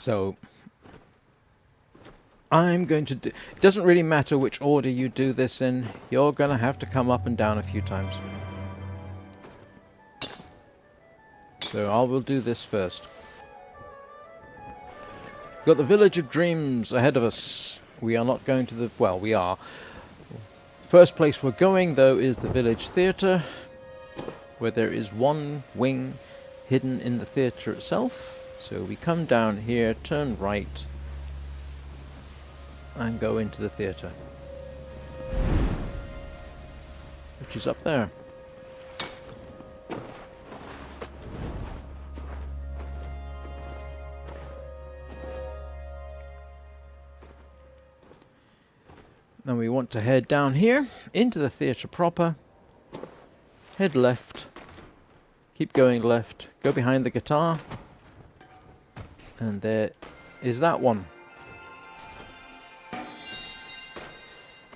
So I'm going to do... It doesn't really matter which order you do this in. You're going to have to come up and down a few times. So I will do this first. We've got the Village of Dreams ahead of us. We are not going to the... Well, we are. First place we're going, though, is the Village Theatre, where there is one wing hidden in the theatre itself. So we come down here, turn right, and go into the theatre, which is up there. Then we want to head down here into the theatre proper, head left, keep going left, go behind the guitar, and there is that one.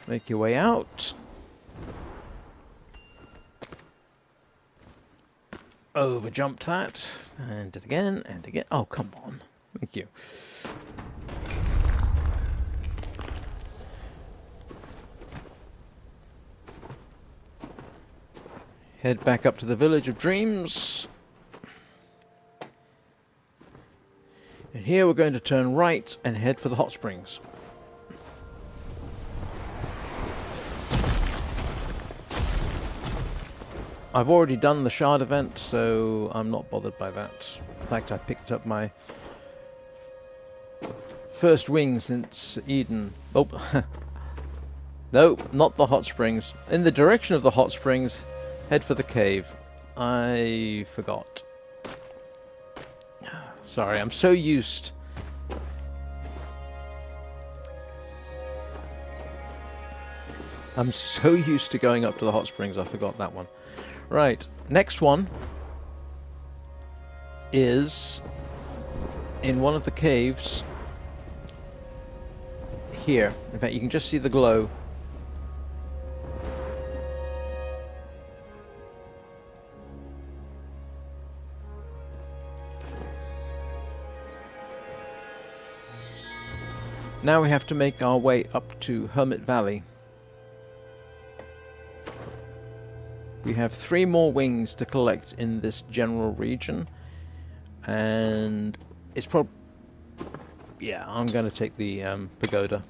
Make your way out. Over jumped that, and it again, and again. Oh, come on. Thank you. Head back up to the Village of Dreams. And here we're going to turn right and head for the hot springs. I've already done the shard event, so I'm not bothered by that. In fact, I picked up my first wing since Eden. Oh, no, not the hot springs. In the direction of the hot springs, head for the cave. I forgot. Sorry, I'm so used. I'm so used to going up to the hot springs, I forgot that one. Right, next one is in one of the caves here. In fact, you can just see the glow. Now we have to make our way up to Hermit Valley. We have 3 more wings to collect in this general region, and it's probably... Yeah, I'm going to take the pagoda.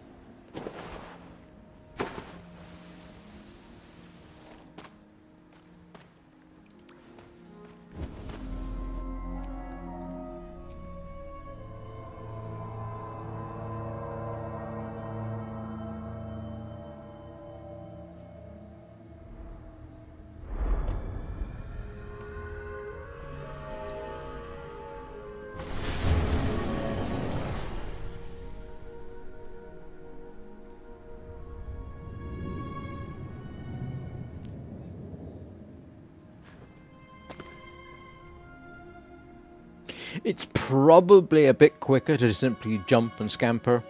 It's probably a bit quicker to simply jump and scamper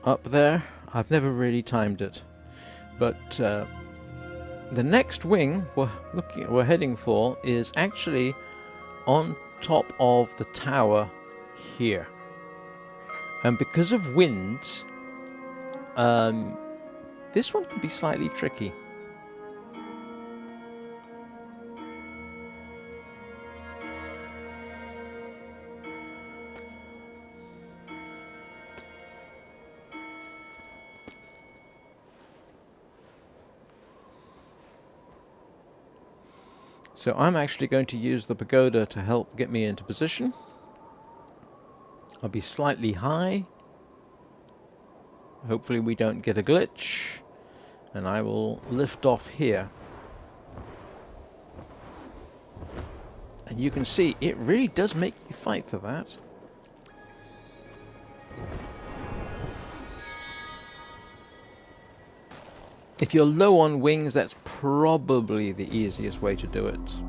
up there. I've never really timed it. But the next wing we're heading for is actually on top of the tower here. And because of winds, this one can be slightly tricky. So I'm actually going to use the pagoda to help get me into position. I'll be slightly high. Hopefully we don't get a glitch. And I will lift off here. And you can see, it really does make you fight for that. If you're low on wings, that's probably the easiest way to do it.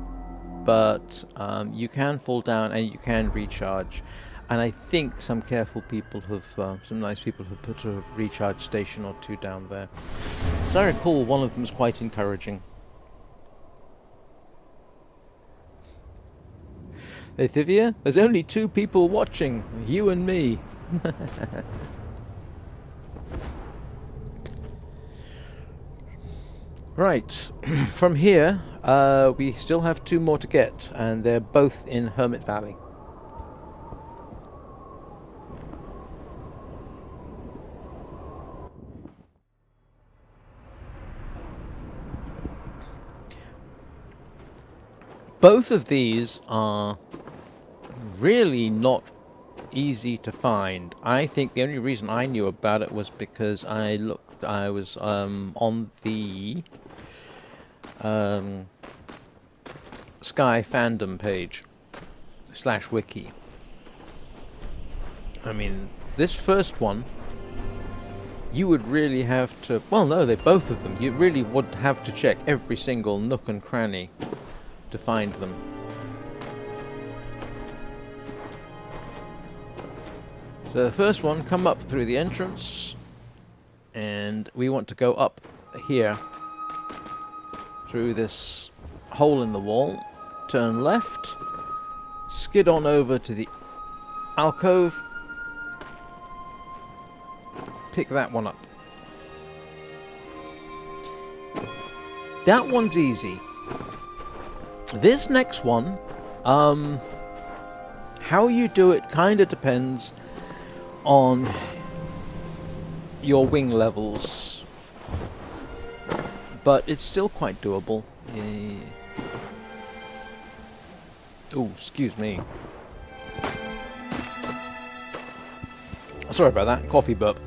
But you can fall down and you can recharge. And I think some careful people have, some nice people have put a recharge station or 2 down there. As I recall, one of them is quite encouraging. Hey Thivia, there's only 2 people watching, you and me. Right, from here, we still have 2 more to get, and they're both in Hermit Valley. Both of these are really not easy to find. I think the only reason I knew about it was because I was on the Sky fandom page / wiki. I mean, this first one, you would really have to, well no, both of them, you really would have to check every single nook and cranny to find them. So the first one, come up through the entrance, and we want to go up here through this hole in the wall, turn left, skid on over to the alcove, pick that one up. That one's easy. This next one, how you do it kind of depends on your wing levels, but it's still quite doable. Oh, excuse me. Sorry about that, coffee burp.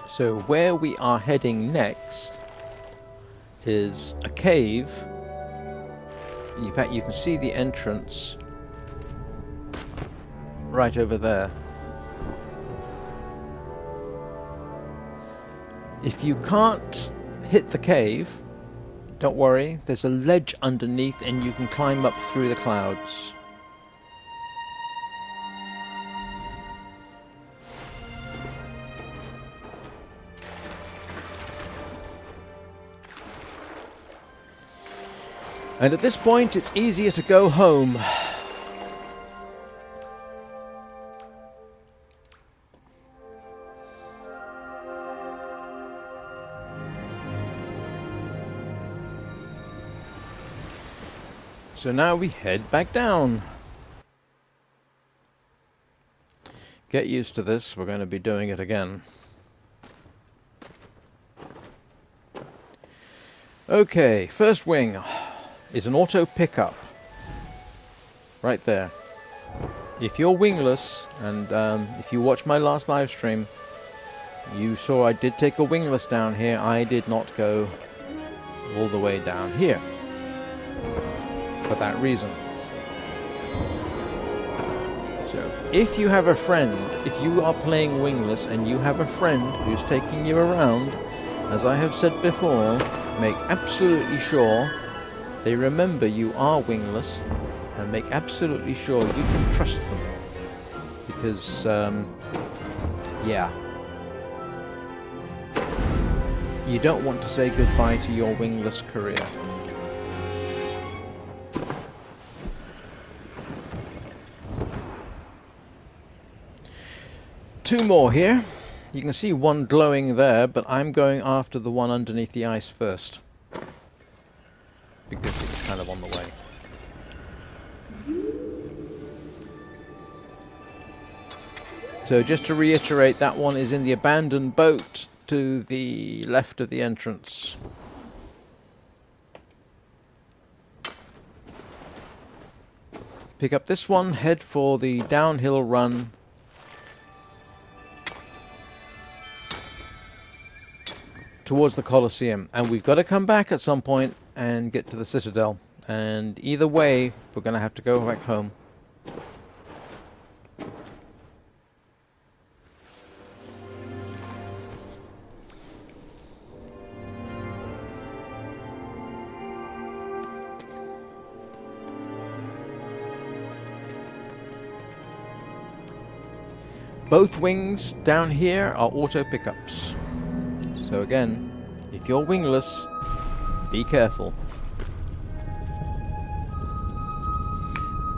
So where we are heading next is a cave. In fact, you can see the entrance right over there. If you can't hit the cave, don't worry, there's a ledge underneath and you can climb up through the clouds. And at this point, it's easier to go home. So now we head back down. Get used to this, we're going to be doing it again. Okay, first wing is an auto pickup. Right there. If you're wingless, and if you watch my last live stream, you saw I did take a wingless down here. I did not go all the way down here. For that reason. So, if you have a friend, if you are playing wingless and you have a friend who's taking you around, as I have said before, make absolutely sure they remember you are wingless, and make absolutely sure you can trust them. Because, yeah. You don't want to say goodbye to your wingless career. Two more here. You can see one glowing there, but I'm going after the one underneath the ice first. Because it's kind of on the way. So just to reiterate, that one is in the abandoned boat to the left of the entrance. Pick up this one, head for the downhill run. Towards the Coliseum, and we've got to come back at some point and get to the Citadel, and either way we're going to have to go back home. Both wings down here are auto pickups. So again, if you're wingless, be careful.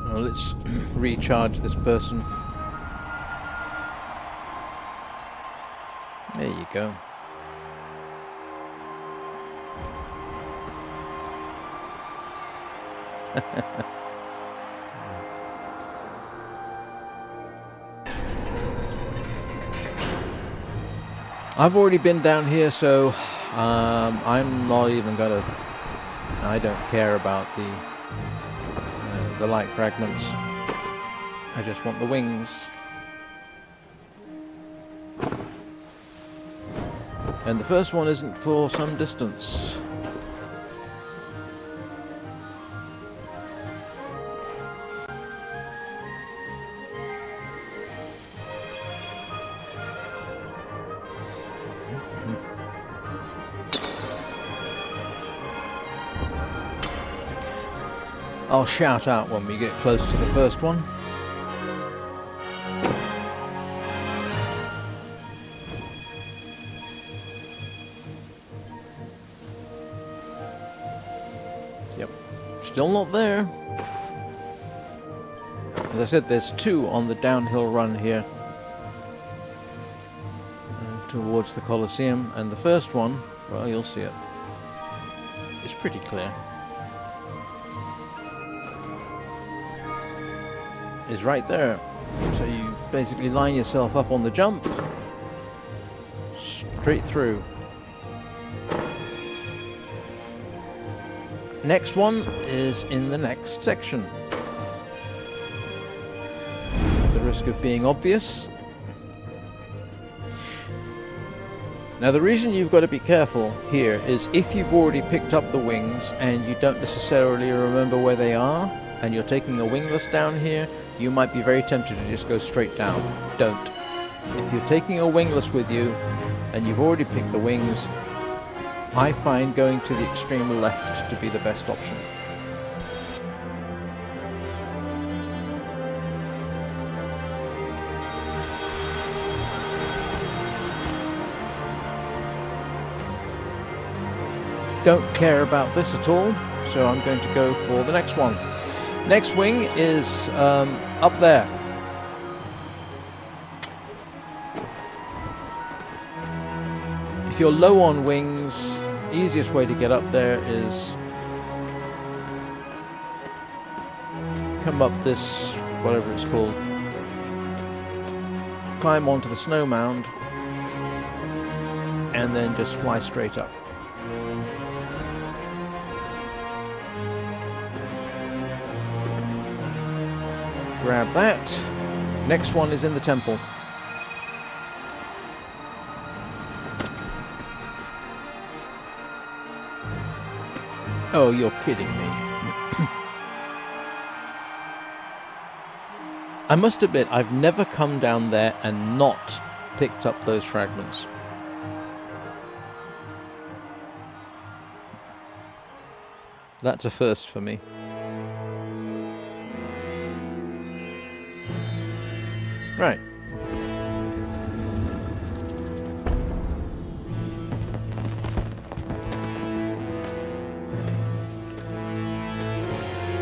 Well, let's recharge this person. There you go. I've already been down here, so I'm not even gonna. I don't care about the light fragments. I just want the wings. And the first one isn't for some distance. I'll shout out when we get close to the first one. Yep, still not there. As I said, there's two on the downhill run here towards the Coliseum, and the first one, well, you'll see it. It's pretty clear. Is right there. So you basically line yourself up on the jump, straight through. Next one is in the next section. At the risk of being obvious. Now the reason you've got to be careful here is if you've already picked up the wings and you don't necessarily remember where they are, and you're taking a wingless down here, you might be very tempted to just go straight down. Don't. If you're taking a wingless with you and you've already picked the wings, I find going to the extreme left to be the best option. Don't care about this at all, so I'm going to go for the next one. Next wing is up there. If you're low on wings, the easiest way to get up there is come up this, whatever it's called, climb onto the snow mound, and then just fly straight up. Grab that. Next one is in the temple. Oh, you're kidding me. I must admit, I've never come down there and not picked up those fragments. That's a first for me. Right.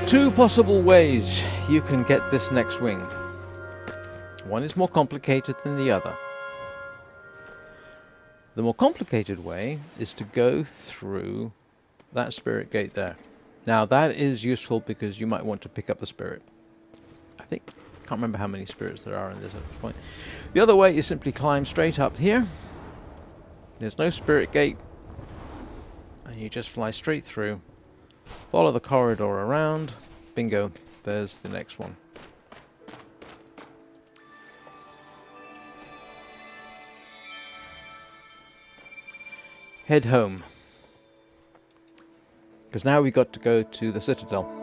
Two possible ways you can get this next wing. One is more complicated than the other. The more complicated way is to go through that spirit gate there. Now that is useful because you might want to pick up the spirit. I can't remember how many spirits there are in this at this point. The other way is simply climb straight up here. There's no spirit gate. And you just fly straight through. Follow the corridor around. Bingo. There's the next one. Head home. Because now we got to go to the Citadel.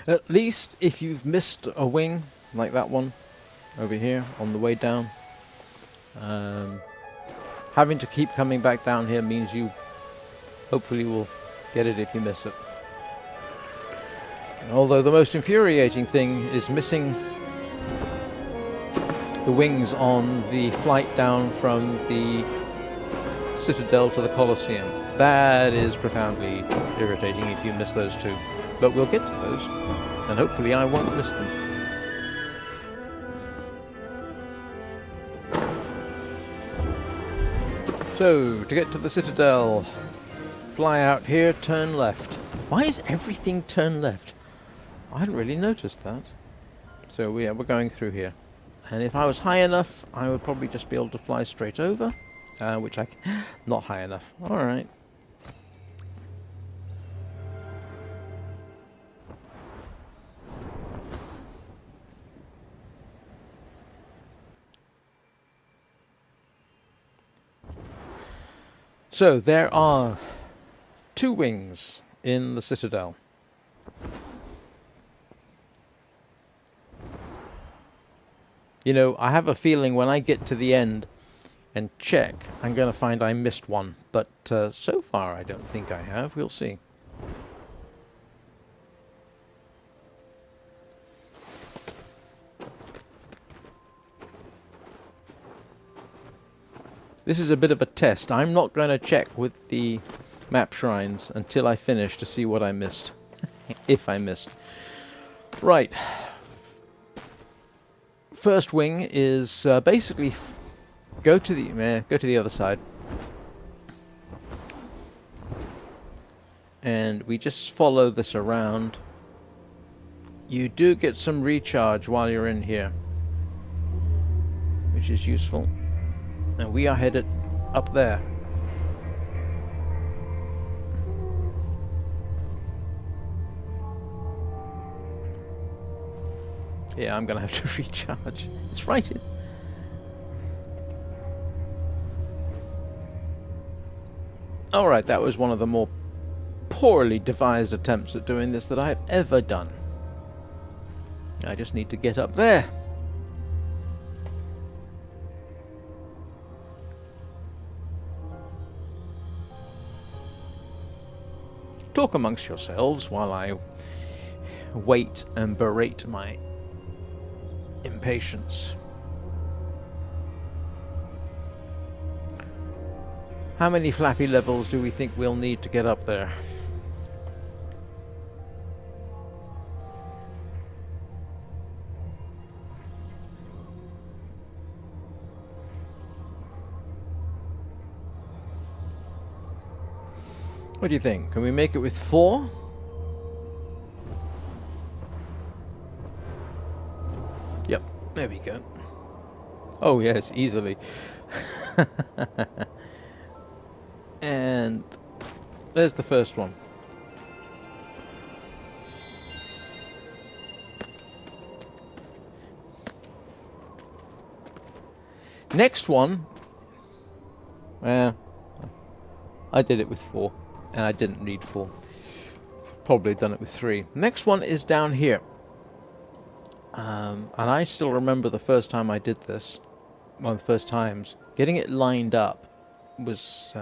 At least if you've missed a wing, like that one over here on the way down, having to keep coming back down here means you hopefully will get it if you miss it. Although the most infuriating thing is missing the wings on the flight down from the Citadel to the Coliseum. That is profoundly irritating if you miss those two. But we'll get to those, and hopefully I won't miss them. So, to get to the Citadel, fly out here, turn left. Why is everything turn left? I hadn't really noticed that. So we're going through here. And if I was high enough, I would probably just be able to fly straight over. Which I... not high enough. Alright. So, there are 2 wings in the Citadel. You know, I have a feeling when I get to the end and check, I'm going to find I missed one. But so far, I don't think I have. We'll see. This is a bit of a test. I'm not going to check with the map shrines until I finish to see what I missed. If I missed. Right. First wing is basically go to the other side. And we just follow this around. You do get some recharge while you're in here, which is useful. And we are headed up there. Yeah, I'm gonna have to recharge. It's right in. Alright, that was one of the more poorly devised attempts at doing this that I have ever done. I just need to get up there. Talk amongst yourselves while I wait and berate my impatience. How many flappy levels do we think we'll need to get up there? What do you think? Can we make it with 4? Yep, there we go. Oh yes, easily. And there's the first one. Next one, well, I did it with 4. And I didn't need 4. Probably done it with 3. Next one is down here. And I still remember the first time I did this. One of the first times. Getting it lined up was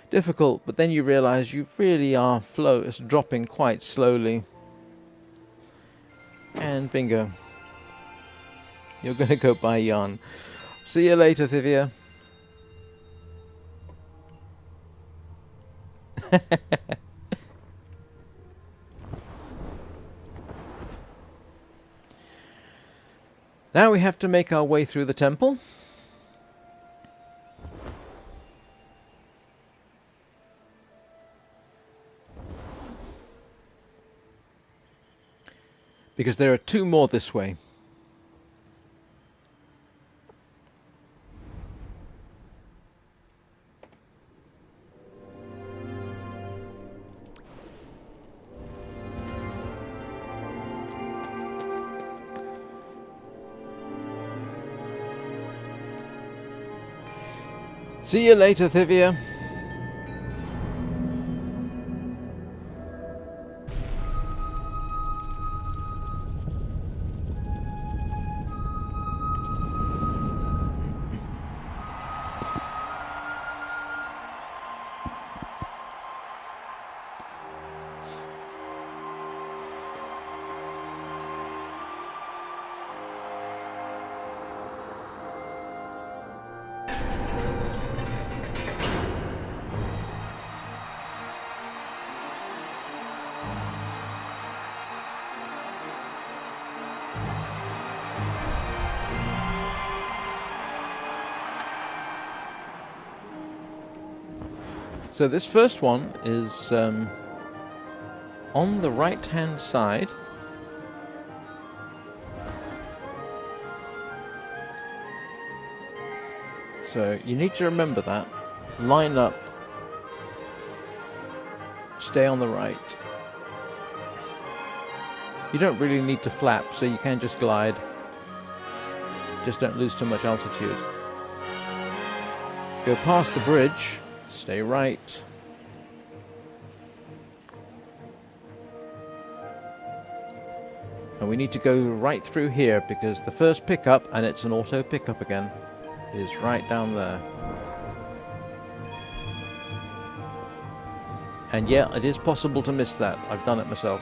difficult. But then you realize you really are it's dropping quite slowly. And bingo. You're going to go by Jan. See you later, Thivia. Now we have to make our way through the temple. Because there are 2 more this way. See you later, Thivia. So this first one is on the right-hand side. So you need to remember that. Line up. Stay on the right. You don't really need to flap, so you can just glide. Just don't lose too much altitude. Go past the bridge. Stay right. And we need to go right through here because the first pickup, and it's an auto pickup again, is right down there. And yeah, it is possible to miss that. I've done it myself.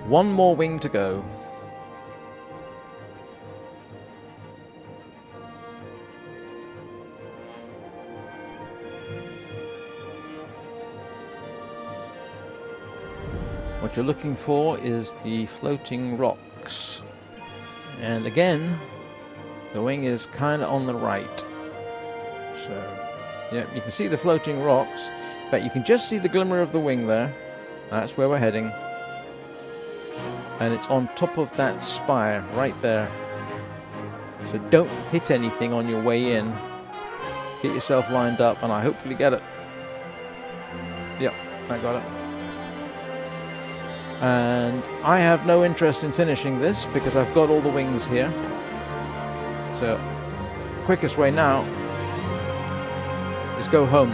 One more wing to go. What you're looking for is the floating rocks. And again, the wing is kind of on the right. So, yeah, you can see the floating rocks. In fact, you can just see the glimmer of the wing there. That's where we're heading. And it's on top of that spire right there. So don't hit anything on your way in. Get yourself lined up, and I hopefully get it. Yep, I got it. And I have no interest in finishing this because I've got all the wings here. So, quickest way now is go home.